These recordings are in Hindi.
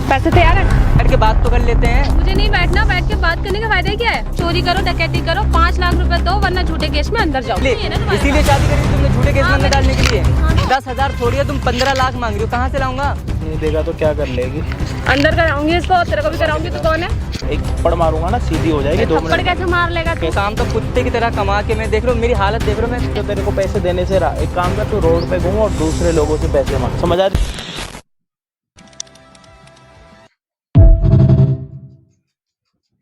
पैसे तैयार है? बैठ के बात तो कर लेते हैं। मुझे नहीं बैठना, बैठ के बात करने का फायदा क्या है? चोरी करो, डकैती करो, 5 लाख रुपए दो, वरना झूठे केस में अंदर जाओ। इसीलिए शादी करी तुमने, झूठे केस में अंदर डालने के लिए। 10,000 थोड़ी है, तुम 15 लाख मांग रही हो, कहाँ से लाऊंगा? नहीं देगा तो क्या कर लेगी? अंदर कराऊंगी इसको, तेरे को भी कराऊंगी। तो कौन है? एक थप्पड़ मारूंगा ना, सीधी हो जाएगी। 2 थप्पड़ मिनट कैसे मार लेगा तू? काम तो कुत्ते की तरह कमा के, मैं देख रहा हूँ मेरी हालत देख रहा हूँ मैं। तो तेरे को पैसे देने से एक काम कर, तू रोड पे घूम और दूसरे लोगों से पैसे मांग, समझ आ रही?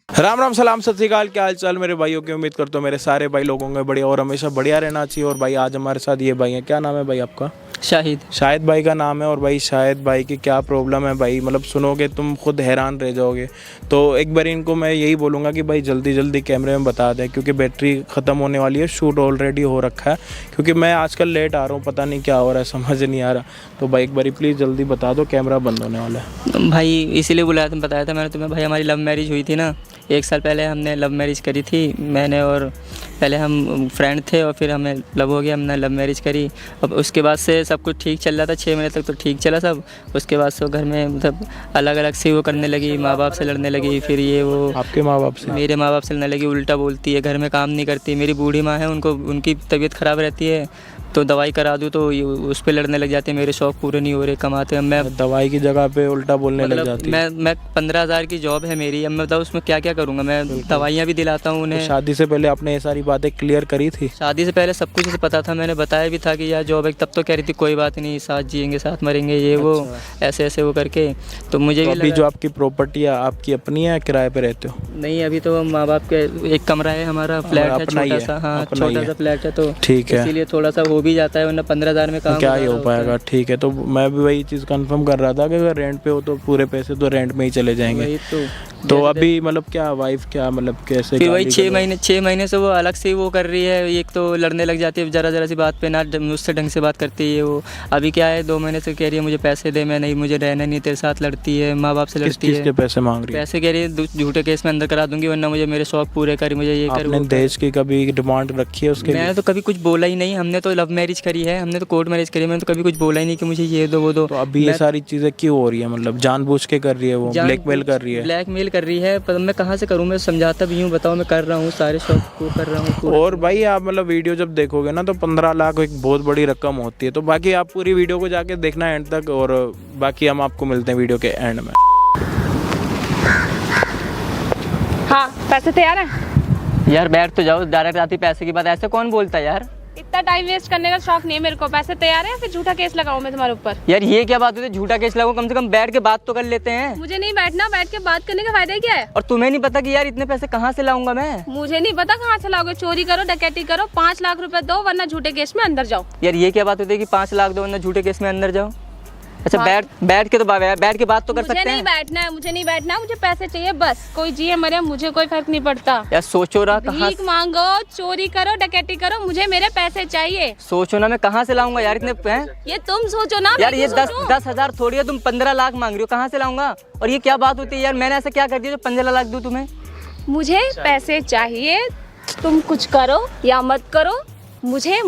राम राम सलाम सत श्री अकाल, क्या हाल चाल मेरे भाइयों की। उम्मीद करता हूँ मेरे सारे भाई लोगों में बढ़िया और हमेशा बढ़िया रहना चाहिए। और भाई आज हमारे साथ ये भाई हैं, क्या नाम है भाई आपका? शाहिद भाई का नाम है। और भाई शाहिद भाई की क्या प्रॉब्लम है भाई, मतलब सुनोगे तुम खुद हैरान रह जाओगे। तो एक बार इनको मैं यही बोलूँगा कि भाई जल्दी जल्दी कैमरे में बता दें, क्योंकि बैटरी ख़त्म होने वाली है। शूट ऑलरेडी हो रखा है, क्योंकि मैं आजकल लेट आ रहा हूँ, पता नहीं क्या हो रहा है, समझ नहीं आ रहा। तो भाई एक बार प्लीज़ जल्दी बता दो, कैमरा बंद होने वाला है। भाई इसीलिए बुलाया, तुम बताया था मैंने तुम्हें। भाई हमारी लव मैरिज हुई थी ना, 1 साल पहले हमने लव मैरिज करी थी मैंने, और पहले हम फ्रेंड थे और फिर हमें लव हो गया, हमने लव मैरिज करी। अब उसके बाद से सब कुछ ठीक चल रहा था, 6 महीने तक तो ठीक चला सब। उसके बाद से घर में मतलब अलग अलग से वो करने लगी, माँ बाप से लड़ने लगी, फिर ये वो। आपके माँ बाप से? मेरे माँ बाप से लड़ने लगी, उल्टा बोलती है, घर में काम नहीं करती। मेरी बूढ़ी माँ है, उनको उनकी तबीयत ख़राब रहती है, तो दवाई करा दूँ तो उस पर लड़ने लग जाते हैं। मेरे शौक़ पूरे नहीं हो रहे, कमाते हैं। मैं दवाई की जगह पे उल्टा बोलने लग जाती है। मैं 15,000 की जॉब है मेरी, अब मैं बताऊँ उसमें क्या क्या करूँगा। मैं दवाइयाँ भी दिलाता हूँ उन्हें। तो शादी से पहले आपने ये सारी बातें क्लियर करी थी? शादी से पहले सब कुछ इसे पता था, मैंने बताया भी था कि यार जॉब है। तब तो कह रही थी कोई बात नहीं, साथ जिएंगे, साथ मरेंगे, ये वो ऐसे ऐसे वो करके। तो मुझे तो अभी जो आपकी प्रॉपर्टी है आपकी अपनी है, किराए पे रहते हो? नहीं, अभी तो माँ बाप के एक कमरा है, हमारा फ्लैट है छोटा सा। हाँ, छोटा सा फ्लैट है, तो ठीक है, इसीलिए थोड़ा सा हो भी जाता है, वरना 15,000 में काम क्या ही हो पाएगा। ठीक है, तो मैं भी वही चीज़ कंफर्म कर रहा था कि अगर रेंट पे हो तो पूरे पैसे तो रेंट में ही चले जाएंगे। तो अभी मतलब क्या वाइफ क्या मतलब कैसे? फिर वही 6 महीने से वो अलग से वो कर रही है। एक तो लड़ने लग जाती है जरा सी बात पे, ना मुझसे ढंग से बात करती है वो। अभी क्या है, 2 महीने से कह रही है मुझे पैसे दे, मैं नहीं, मुझे रहना नहीं तेरे साथ, लड़ती है, माँ बाप से लड़ती है। किसके पैसे मांग रही है? पैसे कह रही है झूठे केस में अंदर करा दूंगी, वरना मुझे मेरे शौक पूरे कर, मुझे ये कर। आपने दहेज की कभी डिमांड रखी है उसके? मैंने तो कभी कुछ बोला ही नहीं, हमने तो लव मैरिज करी है, हमने तो कोर्ट मैरिज करी है, मैंने तो कभी कुछ बोला ही नहीं कि मुझे ये दो वो दो। तो अभी ये सारी चीज़ें क्यों हो रही है? मतलब जानबूझ के कर रही है वो, ब्लैकमेल कर रही है? ब्लैकमेल कर रही है, पर मैं कहाँ से करूँ? मैं समझाता भी हूँ, बताओ मैं कर रहा हूँ, सारे शौक को कर रहा हूँ। और भाई आप मतलब वीडियो जब देखोगे ना तो 15 लाख एक बहुत बड़ी रकम होती है। तो बाकी आप पूरी वीडियो को जाके देखना एंड तक, और बाकी हम आपको मिलते हैं वीडियो के एंड में। हाँ, पैसे तैयार है? यार बैठ तो जाओ, डायरेक्ट आती पैसे की बात, ऐसे कौन बोलता है यार? इतना टाइम वेस्ट करने का शौक नहीं है मेरे को। पैसे तैयार है या फिर झूठा केस लगाऊं मैं तुम्हारे ऊपर? यार ये क्या बात होती है, झूठा केस लगाओ, कम से कम बैठ के बात तो कर लेते हैं। मुझे नहीं बैठना, बैठ के बात करने का फायदा क्या है? और तुम्हें नहीं पता कि यार इतने पैसे कहाँ से लाऊंगा मैं? मुझे नहीं पता कहाँ से लाओगे। चोरी करो, डकैती करो, 5 लाख रुपए दो, वरना झूठे केस में अंदर जाओ। यार ये क्या बात होती है कि 5 लाख दो वरना झूठे केस में अंदर जाओ? अच्छा बैठ के तो बैठ के बात तो कर सकते हैं। मुझे नहीं बैठना है, मुझे नहीं बैठना, मुझे पैसे चाहिए बस। कोई जिए मरे मुझे कोई फर्क नहीं पड़ता। यार सोचो रहा, कहाँ भीख मांगो, चोरी करो, डकैती करो, मुझे मेरे पैसे चाहिए। सोचो ना, मैं कहाँ से लाऊंगा यार इतने? ये तुम सोचो ना यार, ये 10,000 थोड़ी है, तुम 15 लाख मांग रही हो, कहाँ से लाऊंगा? और ये क्या बात होती है यार, मैंने ऐसा क्या कर दिया जो 15 लाख दूं तुम्हें? मुझे पैसे चाहिए, तुम कुछ करो या मत करो, मुझे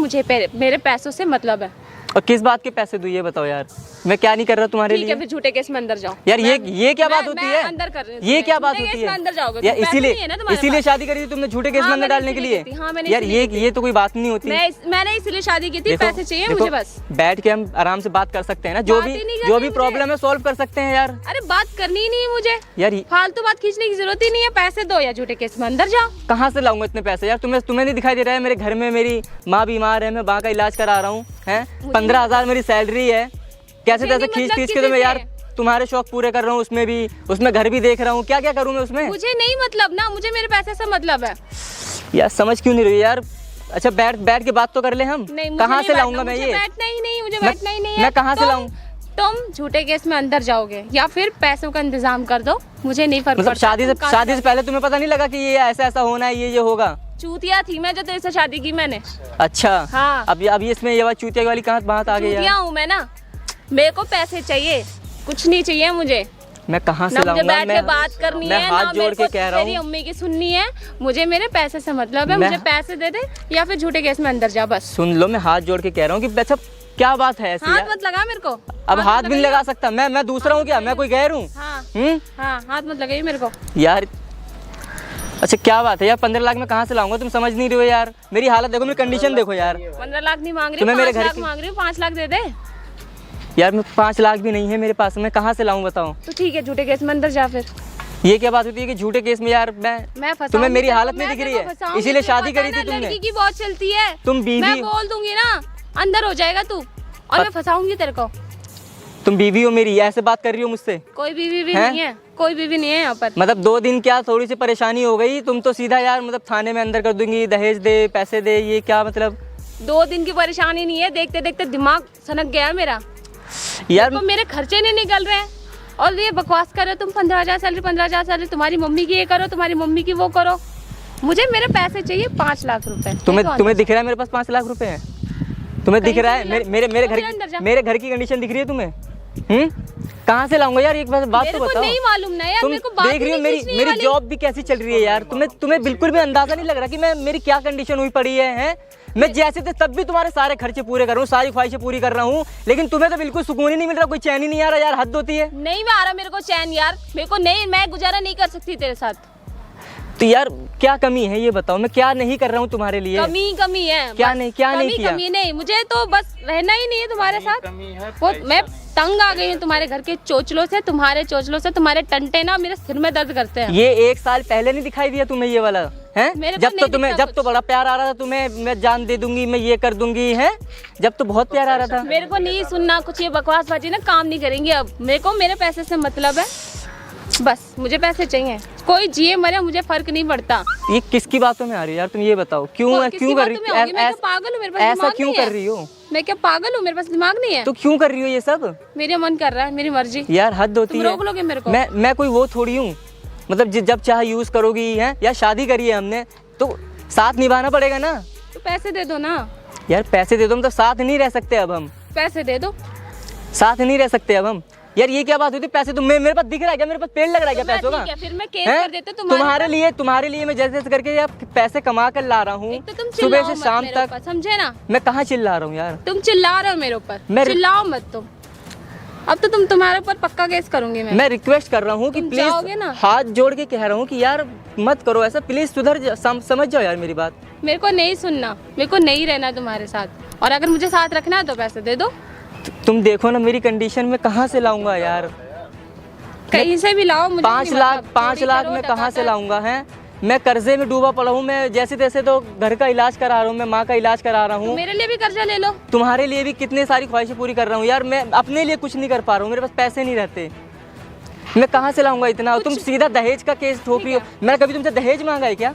मेरे पैसों से मतलब है। और किस बात के पैसे दूं ये बताओ यार, मैं क्या नहीं कर रहा तुम्हारे लिए? ठीक है, फिर झूठे केस में अंदर जाओ। यार ये क्या बात होती है? अंदर कर रही हूं, ये क्या बात होती है? अंदर जाओगे यार इसीलिए शादी करी थी तुमने, झूठे केस में अंदर डालने के लिए? यार ये तो कोई बात नहीं होती। मैंने इसीलिए शादी की थी, पैसे चाहिए मुझे बस। बैठ के हम आराम से बात कर सकते हैं ना, जो भी प्रॉब्लम है सॉल्व कर सकते हैं यार। अरे बात करनी ही नहीं है मुझे यार, फालतू बात खींचने की जरूरत ही नहीं है। पैसे दो या झूठे केस में अंदर जाओ। कहाँ से लाऊंगा इतने पैसे यार? तुम्हें नहीं दिखाई दे रहा है मेरे घर में मेरी माँ बीमार है, मैं माँ का इलाज करा रहा हूँ, 15,000 मेरी सैलरी है। कैसे तैसे खींच के तो मैं यार तुम्हारे शौक पूरे कर रहा हूँ, उसमें घर भी देख रहा हूँ, क्या क्या करूँ मैं उसमें? मुझे नहीं मतलब ना, मुझे मेरे पैसे से मतलब है यार। समझ क्यों नहीं रही यार? अच्छा बैठ के बात तो कर ले हम। कहाँ से लाऊंगा मैं ये? बैठना ही नहीं, मुझे बैठना ही नहीं है। मैं कहाँ से लाऊं? तुम झूठे केस में अंदर जाओगे या फिर पैसों का इंतजाम कर दो, मुझे नहीं फर्क पड़ता। शादी से पहले तुम्हें पता नहीं लगा कि ये ऐसा होना है, ये होगा? चूतिया थी मैं जो तेरे से शादी की मैंने। अच्छा हाँ। अब इसमें ये बात चूतिया वाली कहाँ बात आ गई? चूतिया हूँ मैं ना, मेरे को पैसे चाहिए, कुछ नहीं चाहिए मुझे। मैं कहाँ से ना लाऊंगा? मुझे बैठ के बात करनी है, हाथ जोड़ के कह रहा हूँ, मेरी अम्मी की सुननी है, मुझे मेरे पैसे से मतलब है। मुझे पैसे दे दे या फिर झूठे केस में अंदर जा बस। सुन लो, मैं हाथ जोड़ के कह रहा हूँ कि अच्छा क्या बात है ऐसी हाथ यार? मत लगा मेरे को। अब हाथ भी नहीं लगा सकता मैं दूसरा हूँ क्या? मैं कोई गैर हूँ? हाँ हाँ, हाथ मत लगाइए मेरे को यार। अच्छा क्या बात है यार, 15 लाख में कहाँ से लाऊंगा? तुम समझ नहीं रहे हो यार, मेरी हालत देखो, मेरी कंडीशन देखो यार। 15 लाख नहीं मांग रही, तुम्हें मेरे 5 घर लाख की- मांग रही हूँ, 5 लाख दे दे। यार मैं 5 लाख भी नहीं है मेरे पास, मैं कहाँ से लाऊं बताओ? तो ठीक है, झूठे केस में अंदर जा फिर। ये क्या बात होती है कि झूठे केस में यार मैं फंसाऊंगी तुम्हें मेरी तेरे को, हालत नहीं मैं दिख रही तेरे को है, फंसाऊंगी, इसीलिए तुझे शादी पता करी है थी ना, तुमने। लड़की की बहुत चलती है। तुम बीवी मैं बोल दूंगी ना, अंदर हो जाएगा तू, और मैं फंसाऊंगी तेरे को। तुम बीवी हो मेरी, ऐसे बात कर रही हो मुझसे? कोई बीवी भी हैं? नहीं है, कोई बीवी नहीं है यहाँ पर। मतलब 2 दिन क्या थोड़ी सी परेशानी हो गई, तुम तो सीधा यार मतलब थाने में अंदर कर दूंगी, दहेज दे, पैसे दे, ये क्या मतलब? 2 दिन की परेशानी नहीं है, देखते देखते दिमाग सनक गया मेरा यार तो मेरे खर्चे नहीं निकल रहे हैं और ये बकवास कर रहे हो तुम। 15,000 सैलरी, 15,000 सैलरी, तुम्हारी मम्मी की ये करो, तुम्हारी मम्मी की वो करो। मुझे मेरे पैसे चाहिए 5 लाख रुपए। तुम्हें दिख रहा है मेरे पास 5 लाख रुपए हैं? तुम्हें दिख रहा है? मेरे घर की कंडीशन दिख रही है तुम्हें? कहाँ से लाऊंगा यार? एक बात तो बताओ। नहीं मालूम ना यार, तुम मेरे को बात देख रही हो ही नहीं मेरी खींचनी मेरी वाली। जॉब भी कैसी चल रही है यार? तुम्हें बिल्कुल भी अंदाजा नहीं लग रहा कि मैं मेरी क्या कंडीशन हुई पड़ी है, हैं? मैं जैसे थे तब भी तुम्हारे सारे खर्चे पूरे कर रहा हूँ, सारी ख्वाहिशें पूरी कर रहा हूँ, लेकिन तुम्हें तो बिल्कुल सुकून ही नहीं मिल रहा, कोई चैन ही नहीं आ रहा यार। हद होती है। नहीं मैं आ रहा मेरे को चैन यार, मेरे को नहीं, मैं गुजारा नहीं कर सकती तेरे साथ। तो यार क्या कमी है ये बताओ? मैं क्या नहीं कर रहा हूँ तुम्हारे लिए? कमी है क्या बस। नहीं किया? कमी नहीं, मुझे तो बस रहना ही नहीं है तुम्हारे साथ। वो मैं तंग आ गई हूँ तुम्हारे घर के चोचलों से, तुम्हारे चोचलों से। तुम्हारे टंटे ना मेरे सिर में दर्द करते हैं। ये 1 साल पहले नहीं दिखाई दिया तुम्हें ये वाला? हैं? मेरे को जब तो नहीं तुम्हें दिखता जब तो बड़ा प्यार आ रहा था तुम्हें, मैं जान दे दूंगी, मैं ये कर दूंगी, हैं? जब तो बहुत प्यार आ रहा था। मेरे को नहीं सुनना कुछ, ये बकवासबाजी ना काम नहीं करेंगे अब। मेरे को मेरे पैसे से मतलब है, बस मुझे पैसे चाहिए। कोई जिए मरे मुझे फर्क नहीं पड़ता। ये किसकी बातों में आ रही हो यार? तुम ये बताओ क्यों किसकी कर रही बातों में होगी? मैं क्या पागल हूँ? मेरे पास ऐसा दिमाग क्यों नहीं कर है। रही हो? मैं क्या पागल हूँ? मेरे पास दिमाग नहीं है तो क्यों कर रही हो ये सब? मेरे मन कर रहा है, मेरी मर्जी। यार हद होती तुम है। रोक लोगे मेरे को? मैं कोई वो थोड़ी हूँ, मतलब जब चाहे यूज करोगी, हैं? या शादी करी है हमने तो साथ निभाना पड़ेगा ना। तो पैसे दे दो ना। यार पैसे दे दो, मतलब साथ नहीं रह सकते अब हम। पैसे दे दो। साथ नहीं रह सकते अब हम। यार ये क्या बात होती है? पैसे तो मेरे पास दिख रहा है क्या? मेरे पास पेड़ लग रहा है क्या पैसों का? ठीक है, फिर मैं केस हैं? कर देती हूँ तुम्हारे लिए मैं जैसे करके यार पैसे कमा कर ला रहा हूँ, एक तो तुम सुबह चिल्लाओ से मत शाम मेरे तक। ऊपर, समझे ना? मैं कहाँ चिल्ला रहा हूँ यार? तुम चिल्ला रहे हो मेरे ऊपर, मैं- चिल्लाओ मत तुम। अब तो तुम्हारे ऊपर पक्का केस करूंगी मैं। मैं रिक्वेस्ट कर रहा हूँ कि तुम जाओगे प्लीज ना? हाथ जोड़ के कह रहा हूँ कि यार मत करो ऐसा, प्लीज समझ जाओ यार मेरी बात। मेरे को नहीं सुनना, मेरे को नहीं रहना तुम्हारे साथ, और अगर मुझे साथ रखना है तो पैसे दे दो। तुम देखो ना मेरी कंडीशन में कहाँ से लाऊंगा यार? कहीं से भी लाओ, मुझे 5 नहीं लाख मतलब। 5 चोरी लाख करो, में कहाँ से डकायत। लाऊंगा? है मैं कर्जे में डूबा पड़ा हूँ, मैं जैसे तैसे तो घर का इलाज करा रहा हूँ, मैं माँ का इलाज करा रहा तो हूँ, मेरे लिए भी कर्जा ले लो। तुम्हारे लिए भी कितनी सारी ख्वाहिशें पूरी कर रहा हूँ यार। मैं अपने लिए कुछ नहीं कर पा रहा हूँ, मेरे पास पैसे नहीं रहते, मैं कहाँ से लाऊंगा इतना? तुम सीधा दहेज का केस ठोक रही हो। मैंने कभी तुमसे दहेज मांगा है क्या?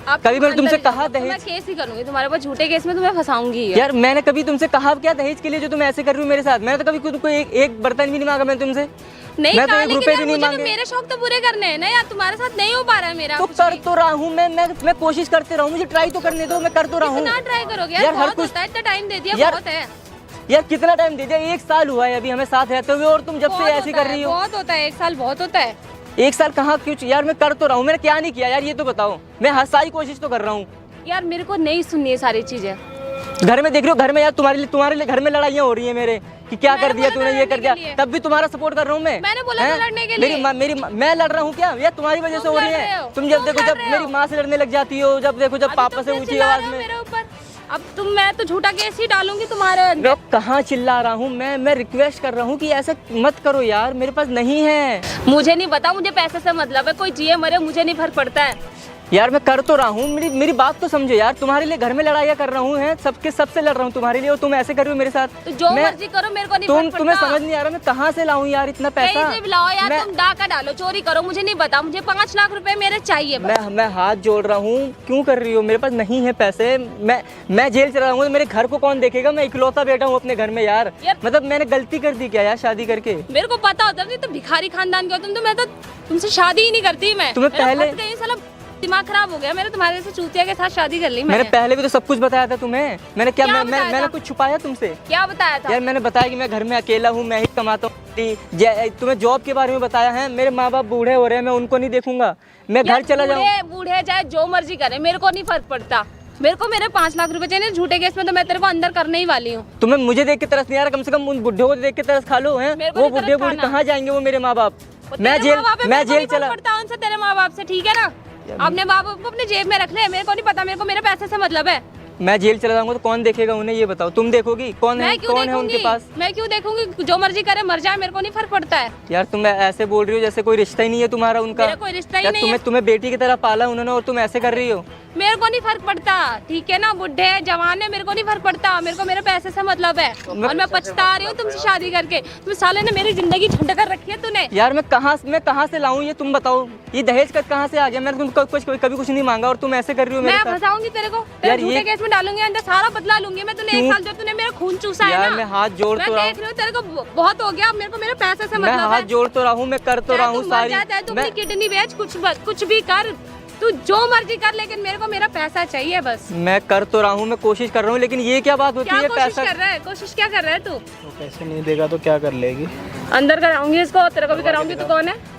आप कभी मैंने तुमसे अंदर कहा जाओ, तो मैं दहेज? केस ही करूंगी तुम्हारे ऊपर, झूठे केस में तुम्हें फंसाऊंगी ही। यार मैंने कभी तुमसे कहा क्या दहेज के लिए जो तुम ऐसे कर रही हो मेरे साथ? मैंने तो कभी खुद को एक बर्तन भी नहीं मांगा मैं तुमसे। नहीं मैं तो कहा, 1 लेकिन रुपए यार भी नहीं मुझे तो मांगे। मेरे शौक तो पूरे करने हैं ना यार, तुम्हारे साथ नहीं हो पा रहा है मेरा तो कुछ कर भी। तो रहा हूँ मैं कोशिश करते रहा हूँ, मुझे ट्राई तो करने दो, मैं कर तो रहा हूँ। कितना ट्राई करोगे यार? यार, हर बहुत कुछ- होता है, इतना टाइम दे दिया, यार, बहुत है। यार कितना टाइम दे दिया? 1 साल हुआ है अभी हमें साथ रहते हुए, और तुम जब से बहुत ऐसी होता कर है, रही हो। बहुत होता है, 1 साल बहुत होता है। 1 साल कहाँ क्यों? यार मैं कर तो रहा हूँ, मैंने क्या नहीं किया यार ये तो बताओ। मैं हर सारी कोशिश तो कर रहा हूँ यार मेरे को नहीं सुननी है सारी चीजें। घर में देख रहे हो, घर में यार तुम्हारे लिए घर में लड़ाइयाँ हो रही है मेरे कि क्या मैंने कर दिया बोला तूने, था ये कर लड़ने दिया, के लिए। तब भी तुम्हारा सपोर्ट कर रहा हूँ मैं। मैंने बोला था हैं? लड़ने के लिए। मैं लड़ रहा हूँ क्या? यार तुम्हारी वजह से तुम हो रही लड़ रहे है। हो, तुम जब तुम देखो लड़ जब रहे मेरी हो। माँ से लड़ने लग जाती हो, जब देखो जब अभी पापा तुम से क्यों ऊंची चिल्ला आवाज रहे हो में। मेरे ऊपर? अब मैं तो झूठा केस ही डालूंगी तुम्हारे अंदर। मैं कहाँ चिल्ला रहा हूँ? मैं रिक्वेस्ट कर रहा हूँ कि ऐसा मत करो यार, मेरे पास नहीं है। मुझे नहीं पता, मुझे पैसे से मतलब है, कोई जिए मरे मुझे नहीं फर्क पड़ता है। यार मैं कर तो रहा हूँ, मेरी बात तो समझो यार। तुम्हारे लिए घर में लड़ाइयाँ कर रहा हूँ, हैं सबसे लड़ रहा हूँ तुम्हारे लिए, और तुम ऐसे कर रही हो मेरे साथ। तो जो मैं- मर्जी करो, मेरे को नहीं फर्क तुम्हें पड़ता। समझ नहीं आ रहा मैं कहाँ से लाऊं यार इतना पैसा? कहीं से भी लाओ यार, मैं- तुम डाका डालो, चोरी करो, मुझे नहीं पता। मुझे 5 लाख रुपए मेरे चाहिए बस। मैं हाथ जोड़ रहा हूँ, क्यों कर रही हो? मेरे पास नहीं है पैसे। मैं जेल चला रहा हूँ तो मेरे घर को कौन देखेगा? मैं इकलौता बेटा हूँ अपने घर में यार। मतलब मैंने गलती कर दी क्या यार शादी करके? मेरे को पता होता नहीं तो भिखारी खानदान के हो तुम, तो मैं तो तुमसे शादी ही नहीं करती। मैं तुम्हें मेरा पहले- फंस गई, साला दिमाग खराब हो गया मेरे, तुम्हारे से चूतिया के साथ शादी कर ली मैंने पहले भी तो सब कुछ बताया था तुम्हें। मैंने क्या क्या बताया मैंने था? कुछ छुपाया तुमसे? क्या बताया था? यार मैंने बताया कि मैं घर में अकेला हूँ, मैं ही कमाता हूँ। तुम्हें जॉब के बारे में बताया है, मेरे माँ बाप बूढ़े हो रहे हैं, मैं उनको नहीं देखूंगा, मैं घर यार चला जाऊँ। बूढ़े चाहे जो मर्जी करे, मेरे को नहीं फर्क पड़ता। मेरे को मेरे 5 लाख रुपए चाहिए। झूठे केस में तो मैं तेरे को अंदर करने ही वाली हूँ। तुम्हें मुझे देख के तरस नहीं आ रहा, कम से कम उन बुढ़ियों को देख के तरस खा लो हैं। मेरे को वो नहीं बुढ़े तरस बूढ़े खाना। कहाँ जाएंगे, वो मेरे माँ बाप। मैं तेरे माँ बाप है, मैं मेरे को जेल नहीं चला। फर्क पड़ता उनसे, तेरे माँ बाप से, ठीक है ना। अपने माँ बाप को अपने जेब में रख ले, मेरे को नहीं पता, मेरे को मेरे पैसे से मतलब है। मैं जेल चला जाऊंगा तो कौन देखेगा उन्हें, ये बताओ। तुम देखोगी? कौन है, मैं क्यों कौन है उनके देखूंगी? पास? मैं क्यों देखूंगी? जो मर्जी करे मर जाए, मेरे को नहीं फर्क पड़ता है। यार तुम ऐसे बोल रही हो जैसे कोई रिश्ता ही नहीं है तुम्हारा उनका। मेरा कोई रिश्ता ही यार नहीं है। तुम्हें बेटी की तरह पाला उन्होंने और तुम ऐसे कर रही हो। मेरे को नहीं फर्क पड़ता, ठीक है ना। बुढ़े है, जवान है, मेरे को नहीं फर्क पड़ता। मेरे को मेरे पैसे से मतलब है और मैं पछता रही हूँ तुमसे शादी करके। तुम साले ने मेरी जिंदगी झंड कर रखी है तूने। यार मैं कहाँ से लाऊं ये तुम बताओ। ये दहेज का कहाँ से आ गया? मैंने तुम कभी कुछ नहीं मांगा और तुम ऐसे कर रही हो मेरे मैं साथ। फंसाऊंगी तेरे को, यार झूठे केस में डालूंगी अंदर, सारा बदला लूंगी मैं। तूने 1 साल जो तूने मेरा खून चूसा है यार ना, मैं हाथ जोड़ मैं तो रहा देख रही हूँ तेरे को बहुत हो गया। मेरे को मेरे पैसे से मैं मतलब हाथ है। जोड़ तो रहा हूँ, मैं कर तो रहा हूँ सारी। तू अपनी किडनी बेच, कुछ भी कर, तू जो मर्जी कर, लेकिन मेरे को मेरा पैसा चाहिए बस। मैं कर तो रहा हूँ, मैं कोशिश कर रहा हूँ, लेकिन ये क्या बात होती क्या है? कोशिश पैसा कर रहा है? कोशिश क्या कर रहा है तू? तो पैसे नहीं देगा तो क्या कर लेगी? अंदर कराऊंगी इसको, तेरे को भी कराऊंगी। तू कौन है?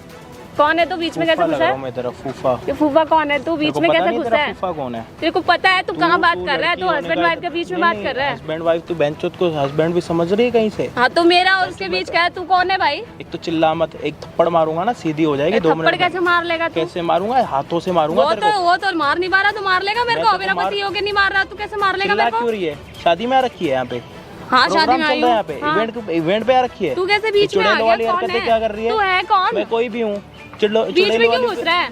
कौन है तू? बीच में कैसे फूफा घुसा लगा है? हूं मैं तेरा फूफा। ये फूफा कौन है? तू बीच में कैसे घुसा है? फूफा कौन है? तेरे को पता है तू कहाँ बात कर रहा है? तू हस्बैंड वाइफ के बीच में बात कर रहा है। हस्बैंड वाइफ तू बेंचोत को हस्बैंड भी समझ रही है कहीं से? हाँ तो मेरा और उसके बीच क्या है? तू कौन है भाई? एक तो चिल्ला मत, एक थप्पड़ मारूंगा ना सीधी हो जाएगी 2 थप्पड़ मिनट कैसे मार लेगा तू? कैसे मारूंगा? हाथों से मारूंगा तेरे को। वो तो मार नहीं पा रहा, तू मार लेगा मेरे मैं को। तो मेरा मार- पति होके नहीं मार रहा, तू कैसे मार लेगा चिल्ला मेरे क्यों को? रही है? शादी में आ रखी है यहाँ पे? हाँ शादी प्रोग्राम में चल आई रहा है हूँ। यहाँ पे, इवेंट पे आ रखी है। तू कैसे बीच में आ चुड़ैलों वाली गया? कौन हरकतें है? क्या कर रही है? तू है कौन? मैं कोई भी हूँ। बीच में चुड़ैलों क्यों घुस वाली रहा है?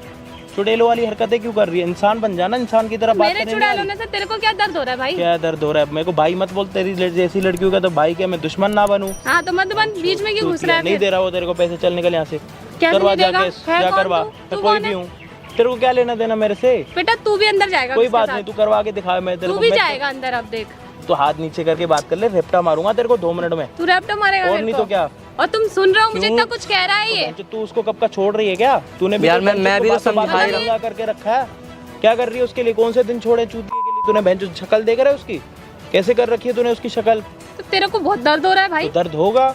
चुड़ैलों वाली हरकतें क्यों कर रही है? इंसान बन जाना, इंसान की तरह बात मेरे करने चुड़ैल वाली। होने से तेरे को क्या दर्द हो रहा है भाई? क्या दर्द हो रहा है? मेरे को भाई मत बोल, तेरी जैसी लड़कियों का तो भाई क्या मैं दुश्मन ना बनूं? हाँ तो मत बन, बीच में क्यों घुस रहा है? नहीं फिर? दे रहा वो तेरे को पैसे, चल निकल यहाँ से। कैसे करवा नहीं जा देगा? केस, है क्या कौन करवा? तू? मैं तू कोई कौन भी है? हूँ, तेरे को क्या लेना देना मेरे से? बेटा तू भी अंदर जाएगा कोई उसके बात साथ। नहीं, तू करवा के दिखा। मैं तेरे तू को भी मैं जाएगा अंदर, अब देख। तो हाथ नीचे करके बात कर ले, रेपटा मारूंगा तेरे को 2 मिनट में। तू रैप्टो मारेगा और मेरे नहीं को। तो क्या? और तुम सुन रहे हो मुझे क्यों? इतना कुछ कह रहा है ये? तू उसको कब का छोड़ रही है क्या? तूने भी यार तो मैं बेंचों भी को तो बातों समझा ही बातों लगा करके रखा है। क्या कर रही है उसके लिए? कौन से दिन छोड़े चूतिए के लिए? तूने बेंचों शक्ल देख रहा है उसकी कैसे कर रखी है तूने उसकी शक्ल? तो तेरे को बहुत दर्द हो रहा है भाई। तो दर्द होगा,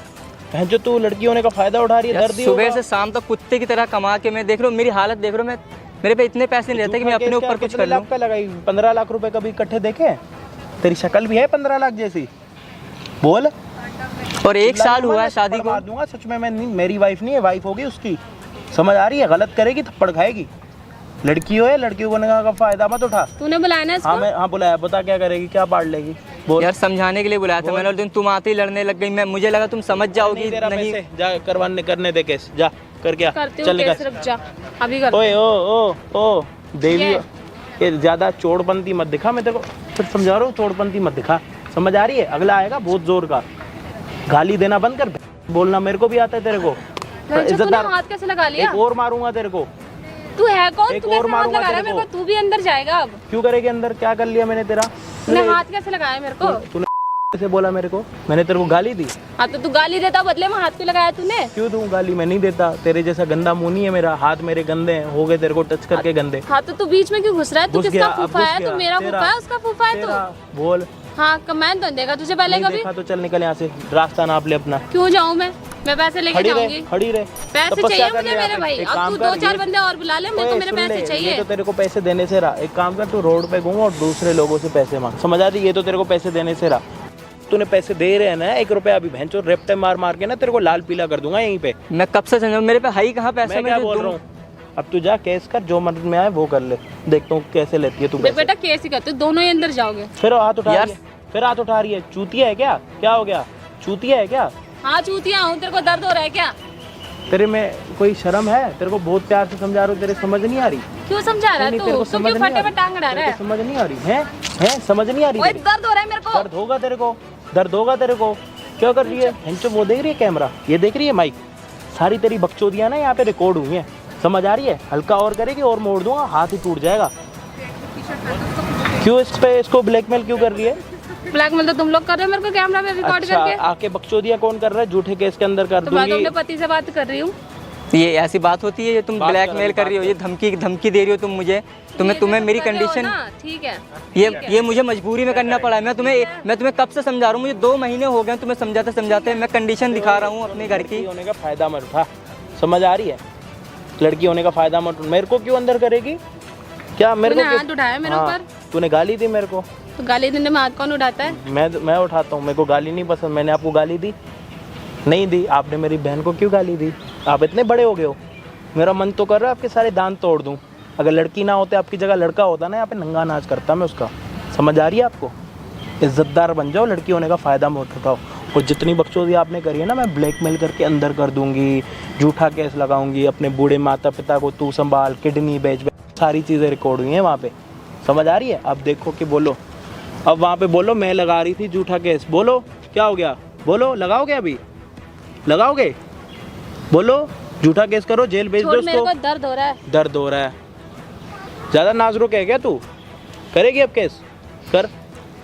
जो तू लड़की होने का फायदा उठा रही है, यार दर्द ही सुबह होगा। से शाम तक कुत्ते की तरह कमा के मैं देख रहा हूँ, मेरी हालत देख रहा हूँ। मैं मेरे पे इतने पैसे नहीं रहते कि मैं अपने ऊपर कुछ कर लूँ। लाख का लगाई 15 लाख रुपए कभी इकट्ठे देखे? तेरी शक्ल भी है 15 लाख जैसी, बोल। और 1 साल हुआ है शादी को। मार दूंगा सच में। मैं नहीं, मेरी वाइफ नहीं है, वाइफ होगी उसकी। समझ आ रही है? गलत करेगी थप्पड़ खाएगी। लड़की हो, लड़कियों को का फायदा मत उठा। तूने बुलाया ना इसको? हाँ मैं बुलाया, बता क्या करेगी, क्या पाड़ लेगी? बोल। यार समझाने के लिए बुलाया था मैंने, और दिन तुम आते ही लड़ने लग गई। मैं मुझे लगा तुम समझ जाओगी। नहीं पैसे जा करवाने करने दे केस, जा कर क्या करती चल हूँ निकल। केस, रुक जा अभी कर। ओए ओ देवी, ये ज्यादा चोड़पंती मत दिखा। मैं तेरे को फिर समझा रहा हूँ, चोड़पंती मत दिखा। समझ आ रही है? अगला आएगा बहुत जोर का, गाली देना बंद कर। बोलना मेरे को भी आता है तेरे को। इज्जतदार हाथ कैसे लगा लिया? एक और मारूंगा तेरे को। तू है कौन? एक तू और कैसे हाथ मारूंगा लगा रहा है तेरे मेरे को? तू भी अंदर जाएगा अब। क्यों करेगी अंदर? क्या कर लिया मैंने तेरा? तूने हाथ कैसे लगाया मेरे को? तूने कैसे बोला मेरे को? मैंने तेरे को गाली दी? हाँ तो तू गाली देता, बदले में हाथ क्यों लगाया तूने? क्यों दूं गाली? मैं नहीं देता। तेरे जैसा गंदा मुंह नहीं है मेरा। हाथ मेरे गंदे हैं, हो गए तेरे को टच करके गंदे। हाँ तो तू बीच में क्यों घुस रहा है? तू घुस किसका गया, अब फूफा घुस है? गया। तू मेरा तेरा- फूफा है, उसका फूफा है तू? तेरा बोल। हाँ कमेंट तो देगा तुझे पहले नहीं कभी? देखा तो चल निकल यहाँ से, रास्ता नाप ले अपना। क्यों जाऊँ मैं पैसे लेके खड़ी जाऊंगी। रहे, खड़ी रहे। पैसे तपस्या चाहिए कर मुझे ले मेरे यहाँ पे। भाई। एक अब काम तू कर, 2-4 ये- बंदे और बुला ले, मेरे को ओए, मेरे सुन ले, पैसे ये चाहिए। तो तेरे को पैसे देने से रहा। एक काम कर, तू रोड पे घूम और दूसरे लोगों से पैसे मांग। समझ आ रही? ये तो तेरे को पैसे देने से रहा। तूने पैसे दे रहे हैं ना, 1 रुपया अभी भैंचो रेपटे मार मार के ना तेरे को लाल पीला कर दूंगा यहीं पे। मैं कब से समझाऊं? मेरे पे हाई कहाँ पैसे? मैं क्या बोल रहा हूँ? अब तू जा केस कर, जो मदद में आए वो कर ले। देखता हूँ कैसे लेती है तू पैसे। बेटा केस ही करते, दोनों ही अंदर जाओगे। फिर हाथ उठा यार- रही है, फिर हाथ उठा रही है। चूतिया है क्या? क्या हो गया? चूतिया है क्या? हाँ चूतिया हूँ। तेरे को दर्द हो रहा है क्या? तेरे में कोई शर्म है? तेरे को बहुत प्यार से समझा रहा हूँ, तेरे समझ नहीं आ रही? क्यों समझा रहा है नहीं, तू? तेरे को तू समझ क्यों नहीं फटे आ में रही? टांग अड़ा रहा तेरे है? को समझ नहीं आ रही है? समझ नहीं आ रही ओए तेरी? दर्द हो रहा है मेरे को। दर्द होगा तेरे को, दर्द होगा तेरे को। क्या कर रही है? हेंचो वो देख रही है कैमरा, ये देख रही है माइक, सारी तेरी बकचोदियां ना यहाँ पे रिकॉर्ड हुई हैं। समझ आ रही है? हल्का और करेगी और मोड़ दूंगा, हाथ ही टूट जाएगा। क्यों इस पे इसको ब्लैकमेल क्यों कर रही है? ब्लैकमेल तो तुम लोग कर रहे हो मेरे को कैमरा पे रिकॉर्ड अच्छा, करके। आके बकचोदियां कौन कर रहा है? झूठे केस के अंदर कर तो मैं तो दूंगी। अपने पति से बात कर रही हूँ। ये ऐसी बात होती है? ये तुम बात ब्लैकमेल कर रही हो, ये धमकी दे रही हो तुम मुझे। तुम्हें मेरी कंडीशन, ठीक है। ये मुझे मजबूरी में करना पड़ा है। मैं तुम्हें कब से समझा रहा हूँ? मुझे 2 महीने हो गए तुम्हें समझाते। मैं कंडीशन दिखा रहा हूँ अपने घर की। लड़की होने का फायदा मत उठा। समझ आ रही है? लड़की होने का फायदा मत। मेरे को क्यों अंदर करेगी? क्या मेरे को हाथ उठाया मेरे हाँ, ऊपर? तूने गाली दी मेरे को? तो गाली देने में हाथ कौन उठाता है? मैं उठाता हूँ। मेरे को गाली नहीं पसंद। मैंने आपको गाली दी? नहीं दी। आपने मेरी बहन को क्यों गाली दी? आप इतने बड़े हो गए हो, मेरा मन तो कर रहा है आपके सारे दांत तोड़ दूँ। अगर लड़की ना होते, आपकी जगह लड़का होता ना, यहाँ पे नंगा नाच करता मैं उसका। समझ आ रही है आपको? इज्जतदार बन जाओ, लड़की होने का फ़ायदा मत उठाओ। और जितनी बकचोदी आपने करी है ना, मैं ब्लैकमेल करके अंदर कर दूंगी, झूठा केस लगाऊंगी, अपने बूढ़े माता पिता को तू संभाल, किडनी बेच, सारी चीज़ें रिकॉर्ड हुई हैं वहाँ पे। समझ आ रही है? अब देखो कि बोलो, अब वहाँ पे बोलो मैं लगा रही थी झूठा केस। बोलो क्या हो गया? बोलो लगाओगे? अभी लगाओगे? बोलो झूठा केस करो, जेल भेज दो उसको। मेरे को दर्द हो रहा है। दर्द हो रहा है? ज़्यादा नाजुक है क्या तू? करेगी अब केस? कर।